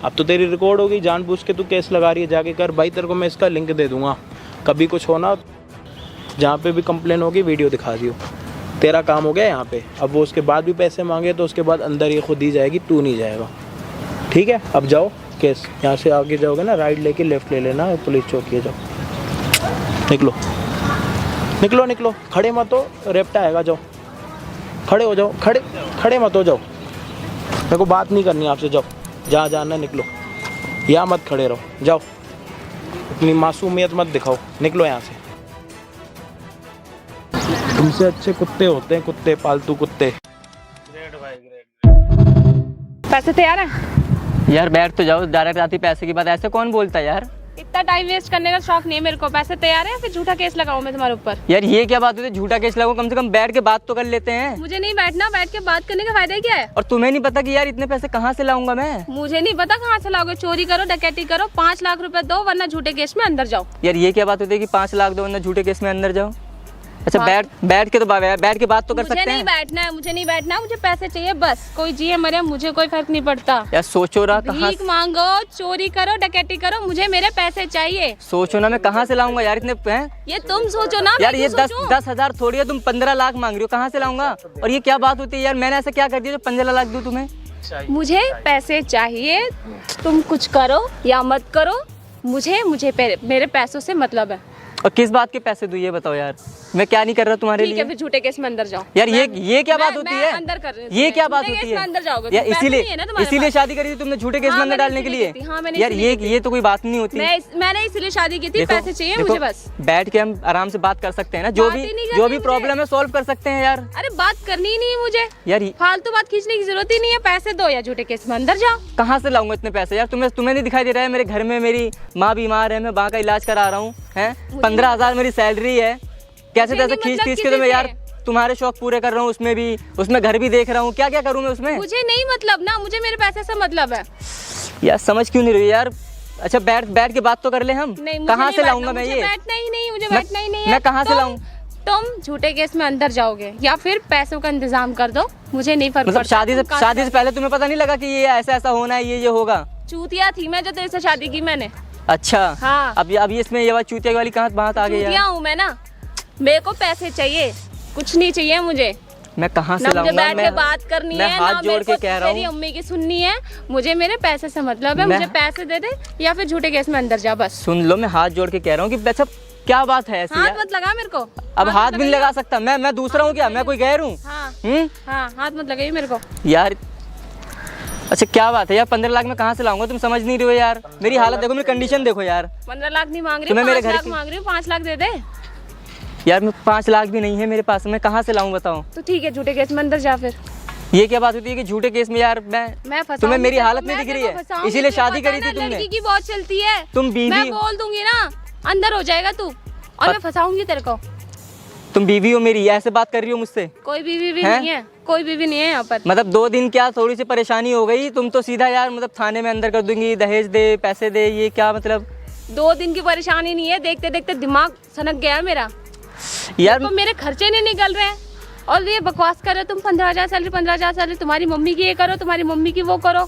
अब तो तेरी रिकॉर्ड होगी, जानबूझ के तू केस लगा रही है, जाके कर भाई। तेरे को मैं इसका लिंक दे दूंगा, कभी कुछ होना जहाँ पे भी कंप्लेन होगी वीडियो दिखा दियो। तेरा काम हो गया यहाँ पे। अब वो उसके बाद भी पैसे मांगे तो उसके बाद अंदर ये खुद ही जाएगी, तू नहीं जाएगा। ठीक है? अब जाओ केस, यहाँ से आगे जाओगे ना, राइट लेके लेफ्ट ले लेना, पुलिस चौकी है। जाओ, निकलो निकलो निकलो। खड़े मत हो, रेप्टा आएगा। जाओ खड़े हो जाओ, खड़े मत हो जाओ। मेरे को बात नहीं करनी आपसे। जाओ, जहाँ जाना निकलो, यहाँ मत खड़े रहो। जाओ, अपनी मासूमियत मत दिखाओ, निकलो यहाँ से। तुमसे अच्छे कुत्ते होते हैं, कुत्ते, पालतू कुत्ते। पैसे तैयार है? यार बैठ तो जाओ, डायरेक्ट आती पैसे की बात। ऐसे कौन बोलता है यार? इतना टाइम वेस्ट करने का शौक नहीं है मेरे को। पैसे तैयार है या फिर झूठा केस लगाऊं मैं तुम्हारे ऊपर? यार ये क्या बात होती है? झूठा केस लगाओ, कम से कम बैठ के बात तो कर लेते हैं। मुझे नहीं बैठना, बैठ के बात करने का फायदा क्या है? और तुम्हें नहीं पता कि यार इतने पैसे कहाँ से लाऊंगा मैं? मुझे नहीं पता कहाँ से लाओगे। चोरी करो, डकैती करो, 5 लाख रुपए दो, वरना झूठे केस में अंदर जाओ। यार ये क्या बात होती है कि 5 लाख दो वरना झूठे केस में अंदर जाओ? अच्छा बैठ के तो बैठ के बात तो कर सकते हैं। मुझे नहीं बैठना है, मुझे नहीं बैठना, मुझे पैसे चाहिए बस। कोई जिए मरे मुझे कोई फर्क नहीं पड़ता। यार सोचो रहा, कहाँ भीख मांगो, चोरी करो, डकैती करो, मुझे मेरे पैसे चाहिए। सोचो ना, मैं कहाँ से लाऊंगा यार इतने हैं? ये तुम सोचो ना। यार ये 10,000 थोड़ी है, तुम 15 लाख मांग रही हो, कहाँ से लाऊंगा? और ये क्या बात होती है यार? मैंने ऐसा क्या कर दिया जो 15 लाख दूं तुम्हें? मुझे पैसे चाहिए, तुम कुछ करो या मत करो, मुझे मेरे पैसों से मतलब है। और किस बात के पैसे दूं ये बताओ यार? मैं क्या नहीं कर रहा तुम्हारे लिए? ठीक है, फिर झूठे केस में अंदर जाओ। यार ये क्या बात होती है? अंदर कर रही हूं। ये क्या बात होती है? अंदर जाओगे यार इसीलिए शादी करी थी तुमने, झूठे केस में अंदर डालने के लिए? यार ये तो कोई बात नहीं होती। मैंने इसलिए शादी की थी, पैसे चाहिए मुझे बस। बैठ के हम आराम से बात कर सकते हैं ना, जो भी प्रॉब्लम है सॉल्व कर सकते हैं यार। अरे बात करनी ही नहीं है मुझे यार, फालतू बात खींचने की जरूरत ही नहीं है। पैसे दो या झूठे केस में अंदर जाओ। कहाँ से लाऊंगा इतने पैसे यार? तुम्हें नहीं दिखाई दे रहा है मेरे घर में मेरी माँ बीमार है, मैं माँ का इलाज करा रहा हूँ, है 15,000 मेरी सैलरी है। कैसे तैसे खींच के तो मैं यार तुम्हारे शौक पूरे कर रहा हूँ, उसमें घर भी देख रहा हूँ। क्या क्या करूँ मैं उसमें? मुझे नहीं मतलब ना, मुझे मेरे पैसे से मतलब है। यार समझ क्यों नहीं रही यार? अच्छा बैठ के बात तो कर ले हम। कहाँ से लाऊंगा मैं ये? बैठना ही नहीं, मुझे बैठना ही नहीं है। मैं कहाँ से लाऊं? तुम झूठे केस में अंदर जाओगे या फिर पैसों का इंतजाम कर दो, मुझे नहीं फर्क मतलब पड़ता। शादी से पहले तुम्हें पता नहीं लगा कि ये ऐसा होना है, ये होगा? चूतिया थी मैं जो तेरे से शादी की मैंने। अच्छा हाँ। अब इसमें ये बात चूतिया वाली कहाँ बात आ गई यार? चूतिया हूँ मैं ना, मेरे को पैसे चाहिए, कुछ नहीं चाहिए मुझे। मैं कहाँ से ना लाऊंगा? मुझे बैठ के बात करनी है, हाथ ना जोड़ के कह रहा हूँ, मेरी अम्मी की सुननी है। मुझे मेरे पैसे से मतलब है, मुझे पैसे दे दे या फिर झूठे केस में अंदर जा बस। सुन लो, मैं हाथ जोड़ के कह रहा हूँ कि अच्छा क्या बात है ऐसी? हाथ मत लगा मेरे को। अब हाथ भी नहीं लगा सकता मैं दूसरा हूँ क्या? मैं कोई गैर हूँ? हाँ, हाथ मत लगाइए मेरे को यार। अच्छा क्या बात है यार? 15 लाख में कहाँ से लाऊंगा? तुम समझ नहीं रहे हो यार। मेरी हालत देखो, मेरी कंडीशन देखो यार। 15 लाख नहीं मांग रही हूँ, 5 लाख मांग रही हूँ। 5 लाख दे दे यार। मैं 5 लाख भी नहीं है मेरे पास, मैं कहाँ से लाऊं बताओ? तो ठीक है, झूठे केस में अंदर जा फिर। ये क्या बात होती है कि झूठे केस में यार? मैं तुम्हें मेरी हालत नहीं दिख रही है, इसीलिए शादी करी थी तुमने। लड़की की बहुत चलती है, तुम बीवी। मैं बोल दूंगी ना, अंदर हो जाएगा तू, और मैं फंसाऊंगी तेरे को। तुम बीवी हो मेरी, ऐसे बात कर रही हो मुझसे? कोई बीवी भी नहीं है, कोई बीवी नहीं है यहाँ पर। मतलब 2 दिन क्या थोड़ी सी परेशानी हो गई, तुम तो सीधा यार मतलब थाने में अंदर कर दूंगी, दहेज दे, पैसे दे, ये क्या मतलब? 2 दिन की परेशानी नहीं है, देखते देखते दिमाग सनक गया मेरा यार। तो मेरे खर्चे नहीं निकल रहे हैं और ये बकवास कर रहे हो तुम। 15,000 सैलरी, 15,000 सैलरी, तुम्हारी मम्मी की ये करो, तुम्हारी मम्मी की वो करो।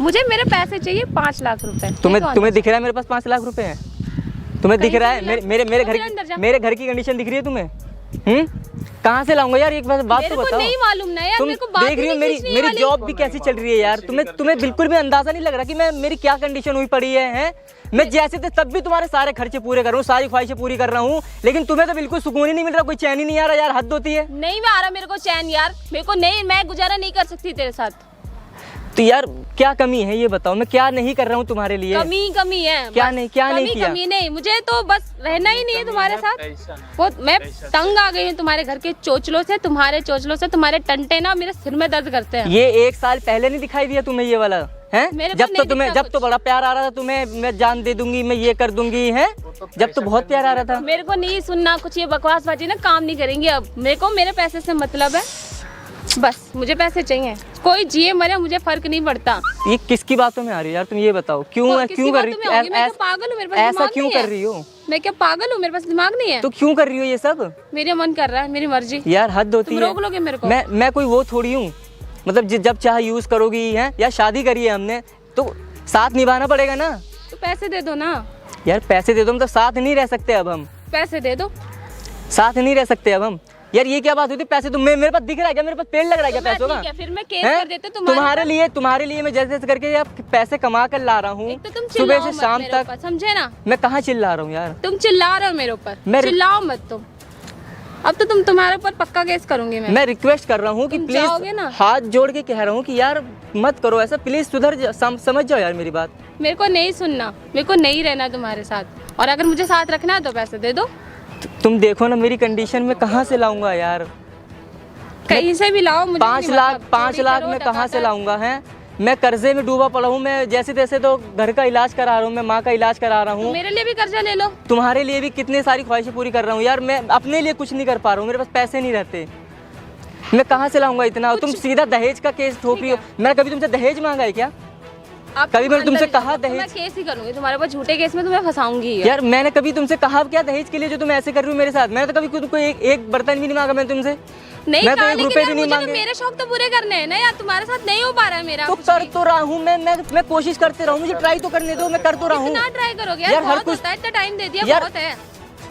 मुझे मेरे पैसे चाहिए 5 लाख रुपए। तुम्हें दिख रहा है मेरे पास 5 लाख रुपए हैं? तुम्हें दिख रहा है? मेरे घर की कंडीशन दिख रही है तुम्हें? कहाँ से लाऊंगा यार? एक बात तो बताओ। नहीं मालूम ना यार, तुम मेरे को बात देख रही हो मेरी जॉब भी कैसी चल रही है यार? तुम्हें बिल्कुल भी अंदाजा नहीं लग रहा कि मेरी क्या कंडीशन हुई पड़ी है? मैं जैसे थे तब भी तुम्हारे सारे खर्चे पूरे कर रहा हूँ, सारी ख्वाहिशें पूरी कर रहा हूँ, लेकिन तुम्हें तो बिल्कुल सुकून ही नहीं मिल रहा, कोई चैन ही नहीं आ रहा यार। हद होती है। नहीं मैं आ रहा मेरे को चैन यार, मेरे को नहीं, मैं गुजारा नहीं कर सकती तेरे साथ। तो यार क्या कमी है ये बताओ, मैं क्या नहीं कर रहा हूँ तुम्हारे लिए? कमी है क्या बस। नहीं किया? कमी नहीं, मुझे तो बस रहना ही नहीं है तुम्हारे साथ। बहुत मैं तंग आ गई हूँ तुम्हारे घर के चोचलों से, तुम्हारे टंटे ना मेरे सिर में दर्द करते हैं। ये 1 साल पहले नहीं दिखाई दिया तुम्हें ये वाला है? जब तो बड़ा प्यार आ रहा था तुम्हें, मैं जान दे दूंगी, मैं ये कर दूंगी है, जब तो बहुत प्यार आ रहा था। मेरे को नहीं सुनना कुछ, ये बकवासबाजी ना काम नहीं करेंगी अब। मेरे को मेरे पैसे से मतलब है, बस मुझे पैसे चाहिए। कोई जिए मरे मुझे फर्क नहीं पड़ता। ये किसकी बातों में आ रही हो यार तुम, ये बताओ क्यों कर रही हो? मैं पागल हूँ, मेरे पास ऐसा क्यों कर रही हो? मैं क्या पागल हूँ? मेरे पास दिमाग नहीं है तो क्यों कर रही हो ये सब? मेरे मन कर रहा है, मेरी मर्जी। यार हद होती है, रोक लोगे मेरे को? मैं कोई वो थोड़ी हूँ, मतलब जब चाहे यूज करोगी है, या शादी करी है हमने तो साथ निभाना पड़ेगा ना। तो पैसे दे दो ना यार। पैसे दे दो मतलब साथ नहीं रह सकते अब हम? पैसे दे दो, साथ नहीं रह सकते अब हम। यार ये क्या बात होती है? पैसे तो मेरे पास दिख रहा है क्या? मेरे पास पेड़ लग रहा है क्या पैसों का? फिर मैं केस कर देते तुम्हारे लिए मैं जैसे करके यार पैसे कमा कर ला रहा हूँ सुबह से शाम तक, समझे ना? मैं कहाँ चिल्ला रहा हूँ यार? तुम चिल्ला रहे हो मेरे ऊपर, चिल्लाओ मत तुम। अब तो तुम्हारे ऊपर पक्का केस करूंगी मैं रिक्वेस्ट कर रहा हूँ कि प्लीज हाथ जोड़ के कह रहा हूँ कि यार मत करो ऐसा, प्लीज समझ जाओ यार मेरी बात। मेरे को नहीं सुनना, मेरे को नहीं रहना तुम्हारे साथ, और अगर मुझे साथ रखना है तो पैसे दे दो। तुम देखो ना मेरी कंडीशन में कहाँ से लाऊंगा यार? कहीं से भी लाओ, मुझे 5 लाख में कहाँ से लाऊंगा है? मैं कर्जे में डूबा पड़ा हूँ, मैं जैसे तैसे तो घर का इलाज करा रहा हूँ, मैं माँ का इलाज करा रहा हूँ। मेरे लिए भी कर्जा ले लो। तुम्हारे लिए भी कितनी सारी ख्वाहिशें पूरी कर रहा हूँ यार, मैं अपने लिए कुछ नहीं कर पा रहा हूँ, मेरे पास पैसे नहीं रहते, मैं कहाँ से लाऊंगा इतना? तुम सीधा दहेज का केस ठोक रही हो। मैंने कभी तुमसे दहेज मांगा है क्या? कभी मैंने तुमसे कहा दहेज? मैं केस ही करूंगी तुम्हारे ऊपर, झूठे केस में तुम्हें फंसाऊंगी यार। मैंने कभी तुमसे कहा क्या दहेज के लिए जो तुम ऐसे कर रही हो मेरे साथ? मैंने तो कभी खुद को एक बर्तन भी नहीं मांगा मैं तुमसे, नहीं मैं तो 1 रुपए भी नहीं मांगे। मेरे शौक तो पूरे करने हैं ना यार, तुम्हारे साथ नहीं हो पा रहा है मेरा। तो कर तो रहा हूँ मैं कोशिश करते रहूँ, मुझे ट्राई तो करने दो, मैं कर तो रहा हूँ। कितना ट्राई करोगे यार? हर कुछ इतना टाइम दे दिया, बहुत है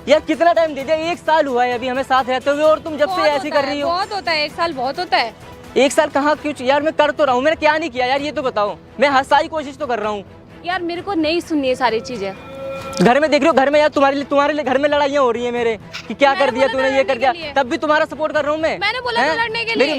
यार। कितना टाइम दे दिया? 1 साल हुआ है अभी हमें साथ रहते हुए, और तुम जब से ऐसी कर रही हो। बहुत होता है 1 साल, बहुत होता है। 1 साल कहाँ? क्यों यार, मैं कर तो रहा हूँ, मैंने क्या नहीं किया यार ये तो बताओ। मैं हर सारी कोशिश तो कर रहा हूँ यार। मेरे को नहीं सुननी है सारी चीजें। घर में देख रहे हो, घर में यार तुम्हारे लिए घर में लड़ाइयाँ हो रही है मेरे कि क्या कर दिया तूने, ये कर दिया, तब भी तुम्हारा सपोर्ट कर रहा हूँ मैं। मैंने बोला था लड़ने के लिए।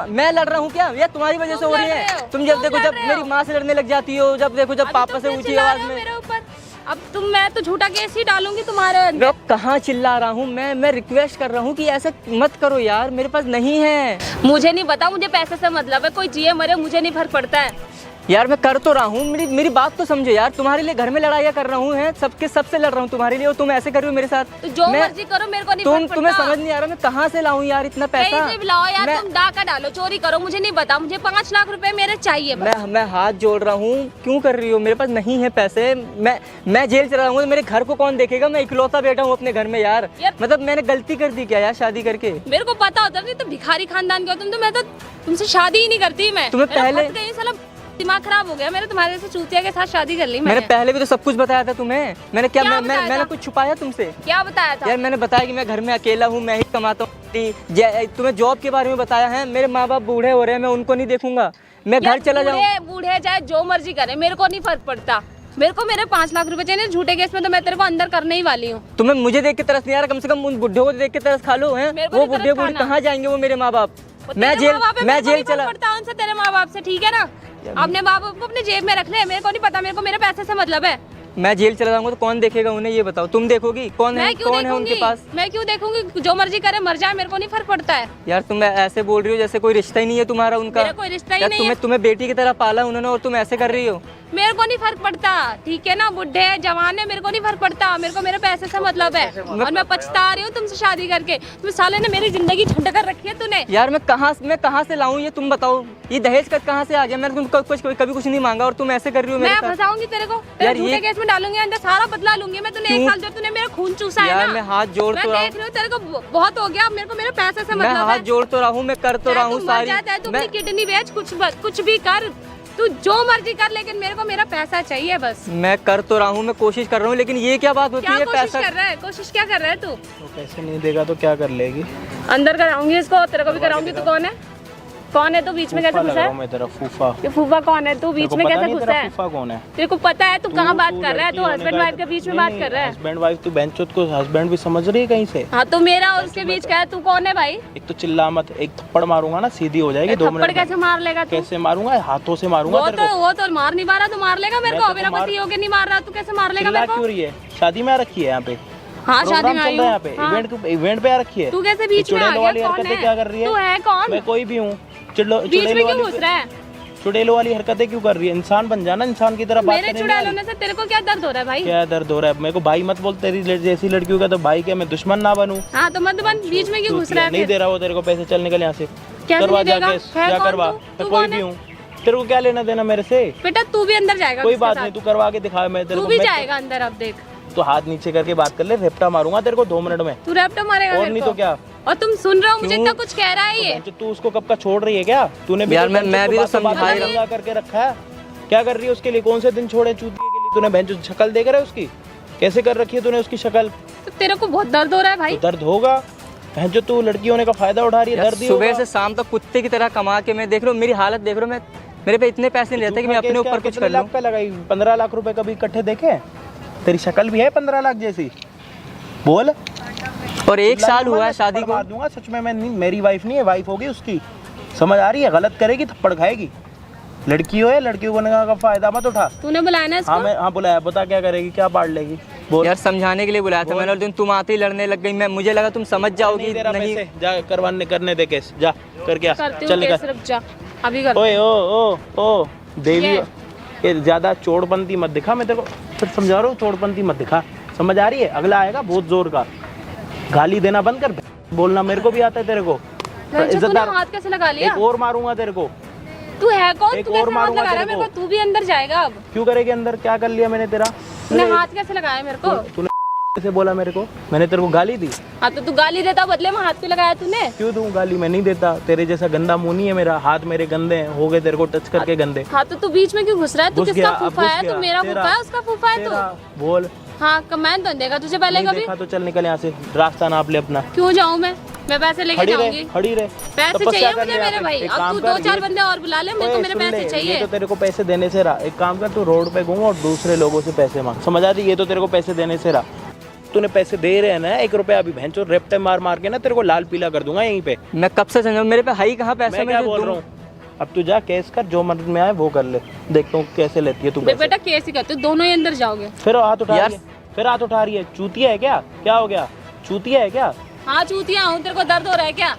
मैं लड़ रहा हूँ क्या? यार तुम्हारी वजह से हो रही है। तुम जब देखो, जब मेरी माँ से लड़ने लग जाती हो, जब देखो जब पापा से ऊंची आवाज में। अब मैं तो झूठा केस ही डालूंगी तुम्हारे अंदर। कहाँ चिल्ला रहा हूँ मैं रिक्वेस्ट कर रहा हूँ कि ऐसे मत करो यार, मेरे पास नहीं है। मुझे नहीं पता, मुझे पैसे से मतलब है, कोई जिए मरे मुझे नहीं फर्क पड़ता है यार। मैं कर तो रहा हूँ, मेरी बात तो समझो यार। तुम्हारे लिए घर में लड़ाइयाँ कर रहा हूँ, है सबसे लड़ रहा हूँ तुम्हारे लिए, और तुम ऐसे कर रही हो मेरे साथ। तो जो मर्जी करो, मेरे को नहीं फर्क पड़ता। तुम्हें समझ नहीं आ रहा मैं कहाँ से लाऊं यार इतना पैसा? कहीं से भी लाओ यार, तुम डाका डालो, चोरी करो, मुझे नहीं पता। मुझे 5 लाख रुपए मेरे चाहिए बस। मैं हाथ जोड़ रहा हूँ, क्यों कर रही हो? मेरे पास नहीं है पैसे, मैं जेल चला रहा हूँ, मेरे घर को कौन देखेगा? मैं इकलौता बेटा हूँ अपने घर में यार। मतलब मैंने गलती कर दी क्या यार शादी करके? मेरे को पता होता नहीं तो भिखारी खानदान के हो तुम, तो मैं तो तुमसे शादी ही नहीं करती। मैं तुम्हें पहले दिमाग खराब हो गया मेरे, तुम्हारे से चूतिया के साथ शादी कर ली मैंने पहले भी तो सब कुछ बताया था तुम्हें। मैंने क्या मैंने कुछ छुपाया तुमसे? क्या बताया था? यार मैंने बताया कि मैं घर में अकेला हूँ, मैं ही कमाता हूँ। तुम्हें जॉब के बारे में बताया है, मेरे माँ बाप बूढ़े हो रहे हैं, मैं उनको नहीं देखूंगा, मैं घर चला जाऊँ। बूढ़े चाहे जो मर्जी करे, मेरे को नहीं फर्क पड़ता। मेरे को मेरे 5 लाख रुपए चाहिए झूठे केस में, तो मैं तेरे को अंदर करने ही वाली हूँ। तुम्हें मुझे देख के तरस नहीं आ रहा? कम से कम उन बुढ़े को देख के तरस खा लो। है वो बुढ़े बूढ़े कहाँ जाएंगे वो मेरे माँ बाप? मैं जेल चला पड़ता उनसे, तेरे माँ बाप से, ठीक है ना? अपने माँ बाप को अपने जेब में रख ले, मेरे को नहीं पता, मेरे को मेरे पैसे से मतलब है। मैं जेल चला जाऊंगा तो कौन देखेगा उन्हें, ये बताओ? तुम देखोगी? कौन है उनके पास? मैं क्यों देखूंगी? जो मर्जी करे मर जाए, मेरे को नहीं फर्क पड़ता है। यार तुम ऐसे बोल रही हो जैसे कोई रिश्ता ही नहीं है तुम्हारा उनका। मेरा कोई रिश्ता ही नहीं है। तुम्हें बेटी की तरह पाला उन्होंने, और तुम ऐसे कर रही हो। मेरे को नहीं फर्क पड़ता, ठीक है ना? बुढ़े जवान है, मेरे को नहीं फर्क पड़ता, मेरे को मेरे पैसे से मतलब है। और मैं पछता रही हूँ तुमसे शादी करके। तुम साले ने मेरी जिंदगी झंड कर रखी है तूने। यार मैं कहाँ से लाऊं ये तुम बताओ? ये दहेज का कहाँ से आ गया? मैंने तुमको कभी कुछ नहीं मांगा, और तुम ऐसे कर रही हो मेरे साथ। मैं फंसाऊंगी तेरे को, तेरे झूठे केस में डालूंगी अंदर, सारा बदला लूंगी मैं। तूने 1 साल जब तूने मेरा खून चूसा है ना, मैं हाथ जोड़ तो रहा हूँ। देख रही हूँ तेरे को बहुत हो गया, मेरे को मेरे पैसे से मतलब है। मैं हाथ जोड़ तो रहा हूँ, मैं कर तो रहा हूँ सारी। तू अपनी किडनी बेच, कुछ भी कर, तू जो मर्जी कर, लेकिन मेरे को मेरा पैसा चाहिए बस। मैं कर तो रहा हूँ, मैं कोशिश कर रहा हूँ, लेकिन ये क्या बात होती है? पैसा कर रहा है? कोशिश क्या कर रहा है तू? तो पैसे नहीं देगा तो क्या कर लेगी? अंदर कराऊंगी इसको, तेरे को भी कराऊंगी। तू कौन है? कौन है तू बीच में कैसे फूफा लग घुसा रहा है? हूँ मैं तेरा फूफा। ये फूफा कौन है? तू बीच तेरे को में पता कैसे नहीं घुसा तेरा है? फूफा कौन है? तेरे को पता है तू कहाँ बात कर रहा है? तू लड़की हस्बैंड होने वाइफ के बीच में बात कर रहा है। हस्बैंड वाइफ तू बेंचोत को हस्बैंड भी समझ रही है कहीं से? हाँ तो मेरा और उसके बीच क्या है? तू कौन है भाई? एक तो चिल्ला मत, एक थप्पड़ मारूंगा ना सीधी हो जाएगी 2 थप्पड़ मिनट कैसे मार लेगा तू? कैसे मारूंगा? हाथों से मारूंगा तेरे को। वो तो मार नहीं पा रहा, तू मार लेगा मेरे मैं को। तो मेरा मार- पति होके नहीं मार रहा, तू कैसे मार लेगा चिल्ला मेरे क्यों को? रही है? शादी में आ रखी है यहाँ पे? हाँ शादी प्रोग्राम में चल आई रहा है यहाँ हूँ। पे, हाँ। इवेंट पे आ रखी है। तू कैसे बीच में आ चुड़ैलों गया? वाली कौन हरकतें है? क्या कर रही है? तू है कौन? मैं कोई भी हूँ। बीच में क्यों घुस रहा है? चुड़ैलों वाली हरकतें क्यों कर रही है? इंसान बन जाना, इंसान की तरह बात मेरे करने चुड़ैल वाली। होने से तेरे को क्या दर्द हो रहा है भाई? क्या दर्द हो रहा है? मेरे को भाई मत बोल, तेरी जैसी लड़कियों का तो भाई क्या मैं दुश्मन ना बनूं? हाँ तो मत बन, बीच में क्यों घुस रहा है? नहीं फिर? दे रहा वो तेरे को पैसे, चल निकल यहाँ से। कैसे करवा नहीं देगा? जा है केस, क्या कौन करवा? तू? मैं तू कोई कौन भी है? हूँ, तेरे को क्या लेना देना मेरे से? बेटा तू भी अंदर जाएगा कोई उसके बात साथ। नहीं, तू करवा के दिखा। मैं तेरे तू को भी मैं- जाएगा अंदर, अब देख। तो हाथ नीचे करके बात कर ले, रेपटा मारूंगा तेरे को 2 मिनट में। तू रैप्टो मारेगा और मेरे नहीं को। तो क्या? और तुम सुन रहे हो मुझे क्यों? इतना कुछ कह रहा है ये? तू उसको कब का छोड़ रही है क्या? तूने भी यार तो मैं बेंचों भी को तो बातों समझा ही बातों लगा करके रखा है। क्या कर रही है उसके लिए? कौन से दिन छोड़े चूतिए के लिए? तूने बेंचों शक्ल देख रहा है उसकी कैसे कर रखी है तूने उसकी शक्ल? तो तेरे को बहुत दर्द हो रहा है भाई। तो दर्द होगा जो तू लड़की होने का फायदा उठा रही है, यार दर्द ही सुबह होगा। से शाम तक कुत्ते की तरह कमा के मैं देख रहा हूँ, मेरी हालत देख रहा हूँ। मैं मेरे पे इतने पैसे नहीं रहते कि मैं अपने ऊपर कुछ कितने कर लूँ। लाख का लगाई? 15 लाख रुपए कभी इकट्ठे देखे? तेरी शक्ल भी है 15 लाख जैसी। बोल। और 1 साल हुआ है शादी को। मार दूंगा सच में। मैं नहीं, मेरी वाइफ नहीं है, वाइफ होगी उसकी। समझ आ रही है? गलत करेगी थप्पड़ खाएगी। लड़की हो, लड़की होने का फायदा मत उठा। तूने बुलाया ना इसको? हाँ मैं बुलाया, बता क्या करेगी, क्या पाड़ लेगी? बोल। यार समझाने के लिए बुलाया था मैंने, और दिन तुम आते ही लड़ने लग गई। मैं मुझे लगा तुम समझ जाओगी। नहीं दे रहा नहीं पैसे, जा करवाने करने दे केस, जा कर क्या करती चल हूँ निकल। केस, रुक जा अभी कर। ओए ओ देवी, ये। ये ज्यादा चोड़पंती मत दिखा। मैं तेरे को फिर समझा रहा हूँ, चोड़पंती मत दिखा। समझ आ रही है? अगला आएगा बहुत जोर का, गाली देना बंद कर। बोलना मेरे को भी आता है तेरे को। तूने हाथ कैसे लगा लिया? एक और मारूंगा तेरे को। तू है कौन? एक तू और कैसे हाथ मारूंगा लगा रहा है तेरे मेरे को? तू भी अंदर जाएगा अब। क्यों करेगी अंदर? क्या कर लिया मैंने तेरा? तूने हाथ कैसे लगाया मेरे को? तूने कैसे बोला मेरे को? मैंने तेरे को गाली दी? हाँ तो तू गाली देता, बदले में हाथ क्यों लगाया तूने? क्यों दूं गाली? मैं नहीं देता। तेरे जैसा गंदा मुंह नहीं है मेरा। हाथ मेरे गंदे हैं, हो गए तेरे को टच करके गंदे। हाँ तो तू बीच में क्यों घुस रहा है? तू घुस किसका गया, अब फूफा घुस है? गया। तू मेरा तेरा- फूफा है, उसका फूफा है तू? तेरा बोल। हाँ कमेंट तो देगा तुझे पहले नहीं कभी? देखा तो चल निकल यहाँ से, रास्ता नाप ले अपना। क्यों जाऊँ मैं पैसे लेके खड़ी जाऊंगी। रहे, खड़ी रहे। पैसे तपस्या चाहिए कर मुझे ले मेरे यहाँ पे। भाई। एक अब काम तू कर, 2-4 ये- बंदे और बुला ले, मेरे को ओए, मेरे सुन ले, पैसे ये चाहिए। तो तेरे को पैसे देने से रहा। एक काम कर, तू रोड पे घूम और दूसरे लोगों से पैसे मांग। समझ आ रही? ये तो तेरे को पैसे देने से रहा। तूने पैसे दे रहे हैं ना, 1 रुपया अभी भैंचो रेपटे मार मार के ना तेरे को लाल पीला कर दूंगा यहीं पे। मैं कब से समझाऊं, मेरे पे हाई कहाँ पैसे? मैं क्या बोल रहा हूँ? अब तू जा केस कर, जो मदद में आए वो कर ले। देखता हूँ कैसे लेती है तू पैसे। बेटा केस ही करते, दोनों ही अंदर जाओगे। फिर हाथ उठा यार- रही है, फिर हाथ उठा रही है। चूतिया है क्या? क्या हो गया? चूतिया है क्या? हाँ चूतिया हूँ, तेरे को दर्द हो रहा है क्या?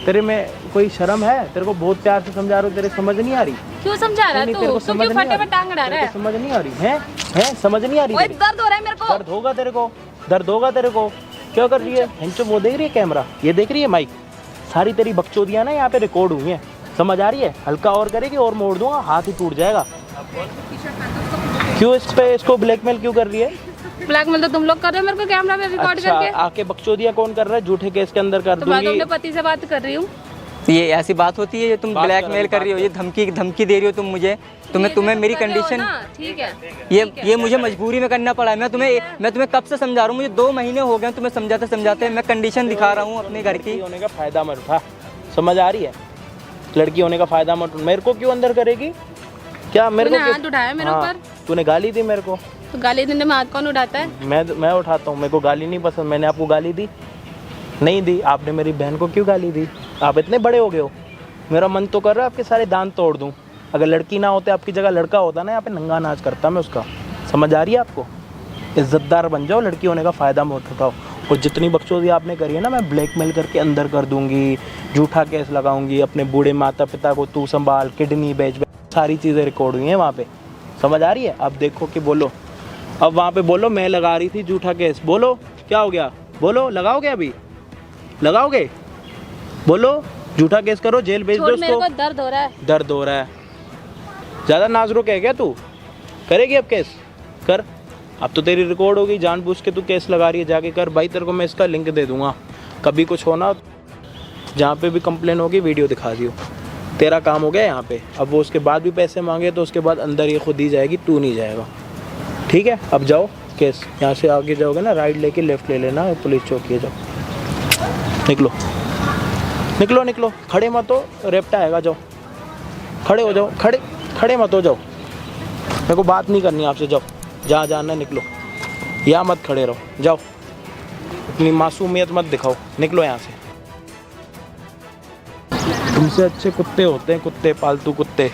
तेरे में कोई शर्म है? तेरे को बहुत प्यार से समझा रहा हूँ, तेरे समझ नहीं आ रही? क्यों समझा रहा है नहीं, तू? तेरे को तू समझ क्यों नहीं फटे आ पे रही? टांग अड़ा रहा तेरे है? को समझ नहीं आ रही है? समझ नहीं आ रही ओए तेरी? दर्द हो रहा है मेरे को। दर्द होगा तेरे को, दर्द होगा तेरे को। क्या कर रही है? हेंचो वो देख रही है कैमरा, ये देख रही है माइक, सारी तेरी बकचोदियाँ ना यहाँ पे रिकॉर्ड हुई हैं। समझ आ रही है? हल्का और करेगी और मोड़ दूंगा, हाथ ही टूट जाएगा। क्यों इस पे इसको ब्लैकमेल क्यों कर रही है? ब्लैकमेल तो तुम लोग कर रहे हो मेरे को कैमरा पे रिकॉर्ड अच्छा, करके। आके बकचोदियाँ कौन कर रहा है? झूठे केस के अंदर कर तो मैं तो दूंगी। अपने पति से बात कर रही हूँ। ये ऐसी बात होती है? ये तुम बात ब्लैकमेल कर रही हो, ये धमकी दे रही हो तुम मुझे। तुम्हें मेरी कर रहे हो कंडीशन, ना, ठीक है। ये मुझे मजबूरी में करना पड़ा है। मैं तुम्हें कब से समझा रहा हूँ, मुझे 2 महीने हो गए तुम्हें समझाते मैं कंडीशन दिखा रहा हूँ अपने घर की। लड़की होने का फायदा मत उठा। समझ आ रही है? लड़की होने का फायदा मत उठा। मेरे को क्यों अंदर करेगी? क्या मेरे को? तूने हाथ उठाया मेरे ऊपर। तूने गाली दी मेरे को। तो गाली देने में हाथ कौन उठाता है? मैं उठाता हूँ। मेरे को गाली नहीं पसंद। मैंने आपको गाली दी? नहीं दी। आपने मेरी बहन को क्यों गाली दी? आप इतने बड़े हो गए हो, मेरा मन तो कर रहा है आपके सारे दांत तोड़ दूं। अगर लड़की ना होते, आपकी जगह लड़का होता ना, यहाँ पे नंगा नाच करता मैं उसका। समझ आ रही है आपको? इज्जतदार बन जाओ, लड़की होने का फ़ायदा मत उठाओ। और जितनी बकचोदी आपने करी है ना, मैं ब्लैकमेल करके अंदर कर दूंगी, झूठा केस लगाऊंगी, अपने बूढ़े माता पिता को तू संभाल, किडनी बेच, सारी चीज़ें रिकॉर्ड हुई हैं वहाँ पे। समझ आ रही है? अब देखो कि बोलो, अब वहाँ पे बोलो मैं लगा रही थी झूठा केस। बोलो क्या हो गया? बोलो लगाओगे? अभी लगाओगे? बोलो झूठा केस करो, जेल भेज दो छोड़, मेरे उसको। को दर्द हो रहा है। दर्द हो रहा है? ज़्यादा नाजुक है क्या तू? करेगी अब केस? कर। अब तो तेरी रिकॉर्ड होगी, जानबूझ के तू केस लगा रही है, जाके कर भाई। तेरे को मैं इसका लिंक दे दूंगा, कभी कुछ होना जहाँ पे भी कंप्लेन होगी वीडियो दिखा दियो। तेरा काम हो गया यहाँ पे। अब वो उसके बाद भी पैसे मांगे तो उसके बाद अंदर ये खुद ही जाएगी, तू नहीं जाएगा। ठीक है? अब जाओ केस, यहाँ से आगे जाओगे ना, राइट लेके लेफ्ट ले लेना, पुलिस चौकी है, जाओ निकलो। निकलो निकलो, खड़े मत हो, रेपटा आएगा, जाओ खड़े हो जाओ, खड़े मत हो, जाओ, मेरे को बात नहीं करनी आपसे, जाओ जहाँ जाना है निकलो, यहाँ मत खड़े रहो, जाओ, अपनी मासूमियत मत दिखाओ, निकलो यहाँ से। तुमसे अच्छे कुत्ते होते हैं, कुत्ते, पालतू कुत्ते।